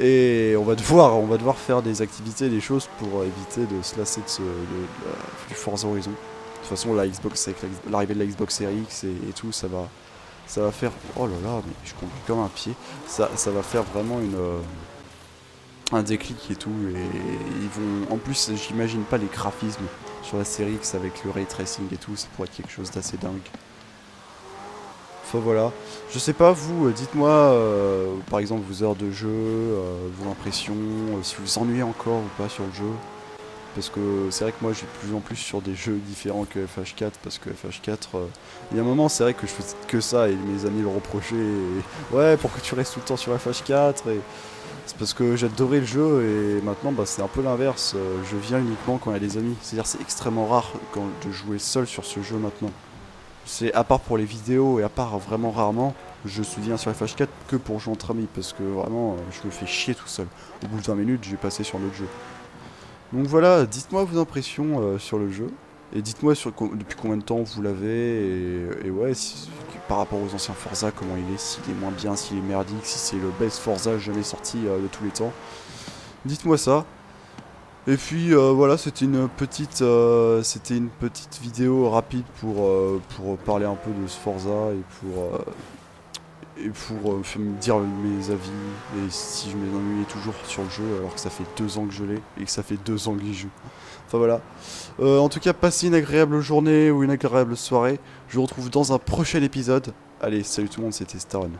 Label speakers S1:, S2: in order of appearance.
S1: Et on va devoir faire des activités, des choses pour éviter de se lasser du Forza Horizon. De toute façon, la Xbox, avec l'arrivée de la Xbox Series X et tout, ça va faire... Oh là là, mais je conduis comme un pied. Ça va faire vraiment un déclic et tout. Et ils vont... En plus, j'imagine pas les graphismes sur la Series X avec le ray tracing et tout. Ça pourrait être quelque chose d'assez dingue. Enfin voilà. Je sais pas, vous, dites-moi, par exemple, vos heures de jeu, vos impressions, si vous vous ennuyez encore ou pas sur le jeu. Parce que c'est vrai que moi j'ai de plus en plus sur des jeux différents que FH4, parce que FH4, il y a un moment c'est vrai que je faisais que ça et mes amis le reprochaient, et ouais pourquoi tu restes tout le temps sur FH4, et c'est parce que j'adorais le jeu et maintenant bah, c'est un peu l'inverse, je viens uniquement quand il y a des amis, c'est-à-dire c'est extrêmement rare de jouer seul sur ce jeu maintenant. C'est à part pour les vidéos et à part vraiment rarement, je suis viens sur FH4 que pour jouer entre amis, parce que vraiment je me fais chier tout seul. Au bout de 20 minutes j'ai passé sur l'autre jeu. Donc voilà, dites-moi vos impressions sur le jeu. Et dites-moi depuis combien de temps vous l'avez. Et ouais, par rapport aux anciens Forza, comment il est, s'il est moins bien, s'il est merdique, si c'est le best Forza jamais sorti de tous les temps. Dites-moi ça. Et puis voilà, c'était une petite vidéo rapide pour parler un peu de ce Forza et pour me dire mes avis et si je m'ennuyais toujours sur le jeu alors que ça fait 2 ans que je l'ai et que ça fait 2 ans que j'y joue. Enfin voilà. En tout cas, passez une agréable journée ou une agréable soirée. Je vous retrouve dans un prochain épisode. Allez, salut tout le monde, c'était Staron.